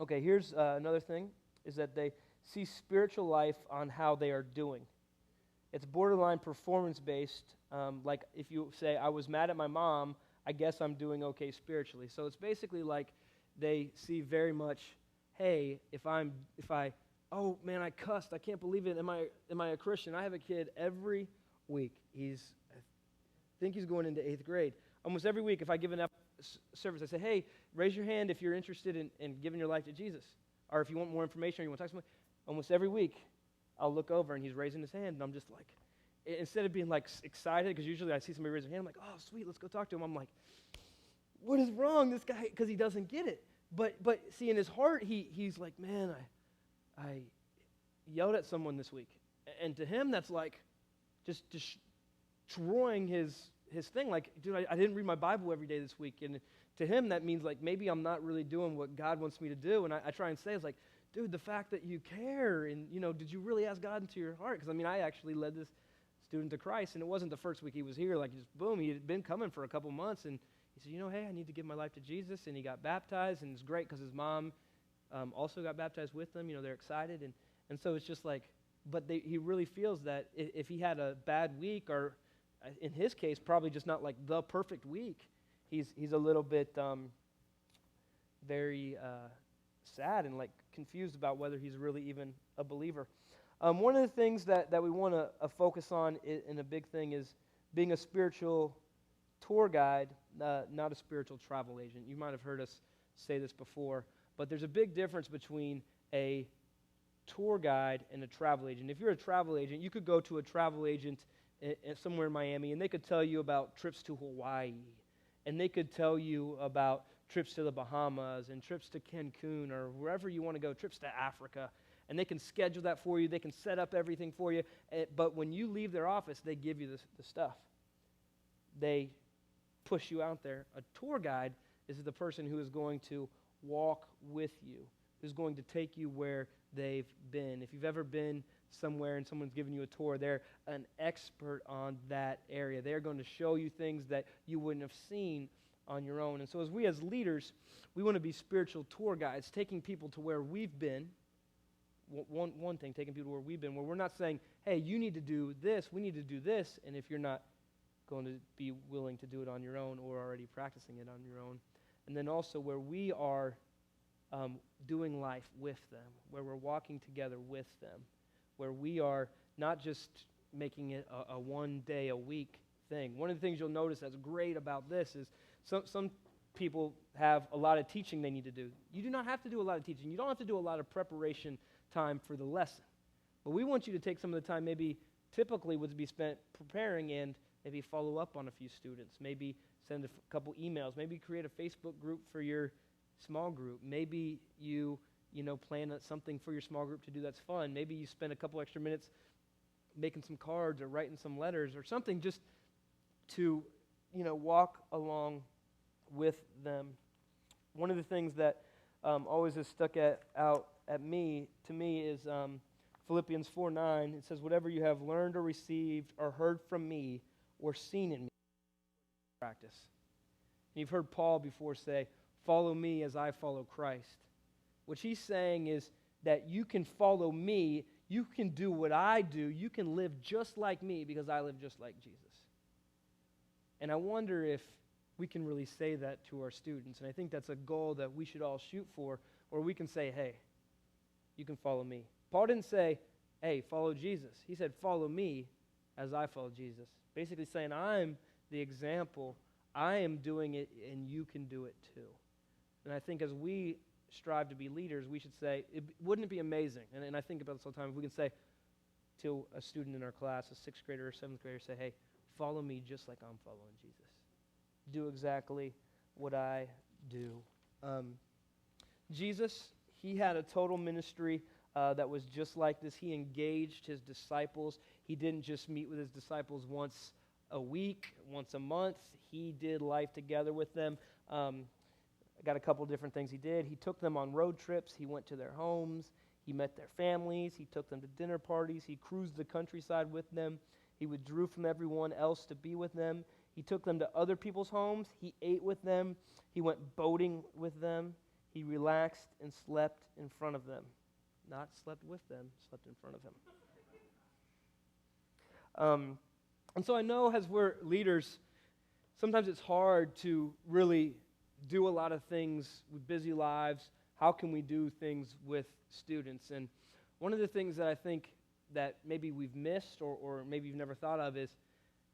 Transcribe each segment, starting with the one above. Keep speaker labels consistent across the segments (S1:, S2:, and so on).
S1: Okay, here's another thing, is that they see spiritual life on how they are doing. It's borderline performance-based. Like if you say, I was mad at my mom, I guess I'm doing okay spiritually. So it's basically like they see very much, hey, oh man, I cussed, I can't believe it. Am I a Christian? I have a kid every week. I think he's going into 8th grade. Almost every week, if I give an service, I say, hey, raise your hand if you're interested in giving your life to Jesus. Or if you want more information or you want to talk to someone. Almost every week, I'll look over and he's raising his hand, and I'm just like, instead of being like excited, because usually I see somebody raise their hand, I'm like, oh, sweet, let's go talk to him. I'm like, what is wrong? This guy, because he doesn't get it. But see, in his heart, he's like, man, I yelled at someone this week. And to him, that's like just destroying his thing. Like, dude, I didn't read my Bible every day this week. And to him, that means like maybe I'm not really doing what God wants me to do. And I try and say, it's like, dude, the fact that you care, and, did you really ask God into your heart? Because, I actually led this student to Christ, and it wasn't the first week he was here. Like, just boom, he had been coming for a couple months, and he said, hey, I need to give my life to Jesus, and he got baptized, and it's great because his mom also got baptized with them. They're excited, and so it's just like, but he really feels that if he had a bad week, or in his case, probably just not like the perfect week, he's a little bit very sad and like confused about whether he's really even a believer. One of the things that we want to focus on in a big thing is being a spiritual tour guide, not a spiritual travel agent. You might have heard us say this before, but there's a big difference between a tour guide and a travel agent. If you're a travel agent, you could go to a travel agent somewhere in Miami, and they could tell you about trips to Hawaii, and they could tell you about trips to the Bahamas and trips to Cancun or wherever you want to go, trips to Africa, and they can schedule that for you. They can set up everything for you, but when you leave their office, they give you the stuff. They push you out there. A tour guide is the person who is going to walk with you, who's going to take you where they've been. If you've ever been somewhere and someone's giving you a tour, they're an expert on that area. They're going to show you things that you wouldn't have seen on your own. And so as leaders, we want to be spiritual tour guides, taking people to where we've been. One thing, taking people to where we've been, where we're not saying, hey, you need to do this, we need to do this, and if you're not going to be willing to do it on your own or already practicing it on your own. And then also where we are doing life with them, where we're walking together with them, where we are not just making it a one day a week thing. One of the things you'll notice that's great about this is some people have a lot of teaching they need to do. You do not have to do a lot of teaching. You don't have to do a lot of preparation time for the lesson. But we want you to take some of the time maybe typically would be spent preparing and maybe follow up on a few students, maybe send a couple emails, maybe create a Facebook group for your small group. Maybe you plan something for your small group to do that's fun. Maybe you spend a couple extra minutes making some cards or writing some letters or something just to, walk along with them. One of the things that always has stuck out to me is Philippians 4:9. It says, whatever you have learned or received or heard from me or seen in me, practice. And you've heard Paul before say, follow me as I follow Christ. What he's saying is that you can follow me, you can do what I do, you can live just like me because I live just like Jesus. And I wonder if we can really say that to our students. And I think that's a goal that we should all shoot for, where we can say, hey, you can follow me. Paul didn't say, hey, follow Jesus. He said, follow me as I follow Jesus. Basically saying, I'm the example. I am doing it, and you can do it too. And I think as we strive to be leaders, we should say, wouldn't it be amazing? And I think about this all the time. If we can say to a student in our class, a 6th grader or 7th grader, say, hey, follow me just like I'm following Jesus. Do exactly what I do. Jesus, he had a total ministry that was just like this. He engaged his disciples. He didn't just meet with his disciples once a week, once a month. He did life together with them. I got a couple different things he did. He took them on road trips. He went to their homes. He met their families. He took them to dinner parties. He cruised the countryside with them. He withdrew from everyone else to be with them. He took them to other people's homes. He ate with them. He went boating with them. He relaxed and slept in front of them. Not slept with them, slept in front of him. And so I know as we're leaders, sometimes it's hard to really do a lot of things with busy lives. How can we do things with students? And one of the things that I think that maybe we've missed or maybe you've never thought of is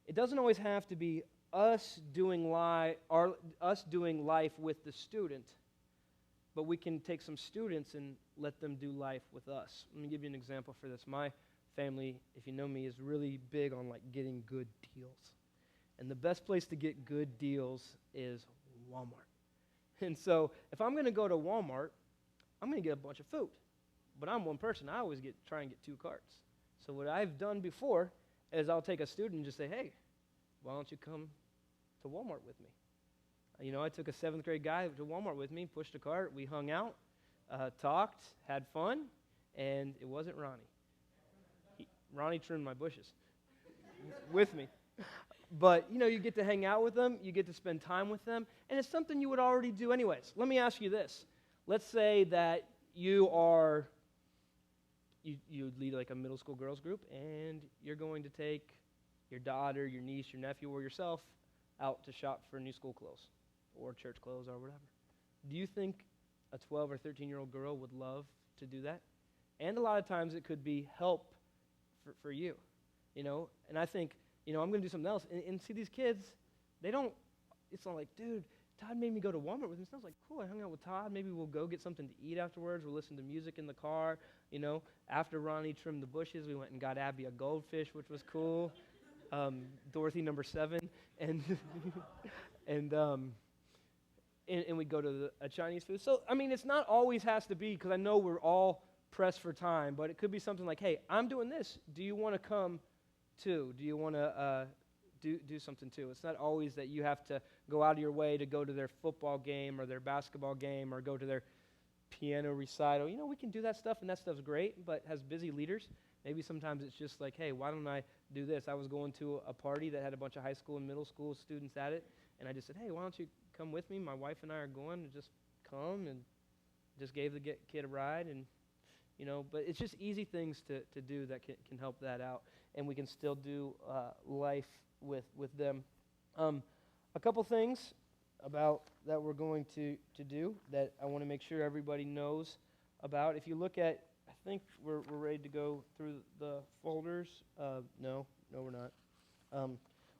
S1: it doesn't always have to be us doing life with the student, but we can take some students and let them do life with us. Let me give you an example for this. My family, if you know me, is really big on like getting good deals. And the best place to get good deals is Walmart. And so if I'm going to go to Walmart, I'm going to get a bunch of food. But I'm one person. I always try and get 2 carts. So what I've done before is I'll take a student and just say, hey, why don't you come to Walmart with me? You know, I took a 7th grade guy to Walmart with me, pushed a cart, we hung out, talked, had fun, and it wasn't Ronnie. Ronnie trimmed my bushes with me. But, you know, you get to hang out with them, you get to spend time with them, and it's something you would already do anyways. Let me ask you this. Let's say that you lead like a middle school girls group, and you're going to take your daughter, your niece, your nephew, or yourself out to shop for new school clothes or church clothes or whatever. Do you think a 12 or 13-year-old girl would love to do that? And a lot of times it could be help for you, you know? And I think, you know, I'm going to do something else. And see, these kids, it's not like, dude, Todd made me go to Walmart with him. So I was like, cool, I hung out with Todd. Maybe we'll go get something to eat afterwards. We'll listen to music in the car. You know, after Ronnie trimmed the bushes, we went and got Abby a goldfish, which was cool. Dorothy number 7. And and we'd go to a Chinese food. So, I mean, it's not always has to be, because I know we're all pressed for time, but it could be something like, hey, I'm doing this. Do you want to come too? Do you want to do something too? It's not always that you have to go out of your way to go to their football game or their basketball game or go to their piano recital. You know, we can do that stuff, and that stuff's great, but as busy leaders, maybe sometimes it's just like, hey, why don't I do this? I was going to a party that had a bunch of high school and middle school students at it, and I just said, hey, why don't you come with me? My wife and I are going to just come, and just gave the kid a ride, and, you know, but it's just easy things to do that can help that out, and we can still do life with them. A couple things about that we're going to do that I want to make sure everybody knows about. If you look at, I think we're ready to go through the folders. No, we're not.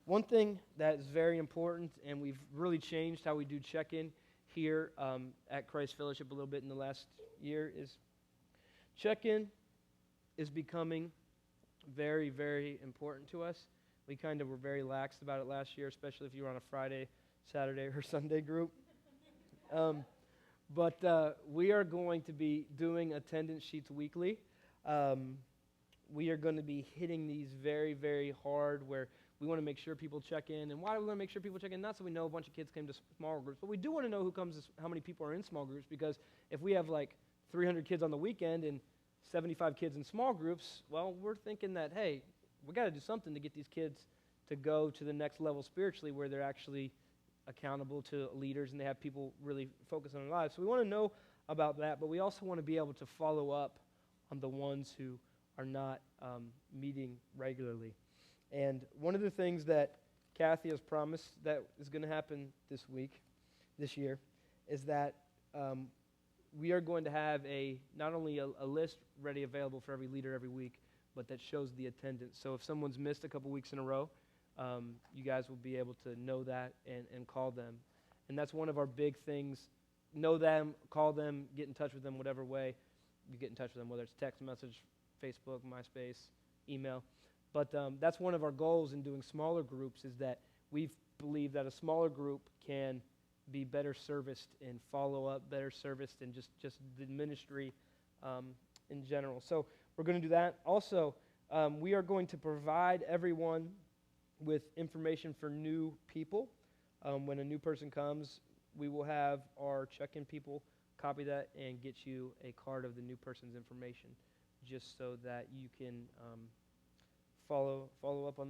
S1: One thing that is very important, and we've really changed how we do check-in here at Christ Fellowship a little bit in the last year, is check-in is becoming very, very important to us. We kind of were very lax about it last year, especially if you were on a Friday, Saturday, or Sunday group. But we are going to be doing attendance sheets weekly. We are going to be hitting these very, very hard, where we want to make sure people check in. And why do we want to make sure people check in? Not so we know a bunch of kids came to small groups, but we do want to know who comes, how many people are in small groups, because if we have like 300 kids on the weekend and 75 kids in small groups, well, we're thinking that, hey, we got to do something to get these kids to go to the next level spiritually, where they're actually accountable to leaders and they have people really focus on their lives. So we want to know about that, but we also want to be able to follow up on the ones who are not meeting regularly. And one of the things that Kathy has promised that is going to happen this year, is that we are going to have not only a list ready available for every leader every week, but that shows the attendance. So if someone's missed a couple weeks in a row, you guys will be able to know that and call them. And that's one of our big things. Know them, call them, get in touch with them whatever way you get in touch with them, whether it's text message, Facebook, MySpace, email. But that's one of our goals in doing smaller groups, is that we believe that a smaller group can be better serviced in follow-up, better serviced in just the ministry in general. So we're going to do that. Also, we are going to provide everyone with information for new people. When a new person comes, we will have our check-in people copy that and get you a card of the new person's information, just so that you can follow up on that.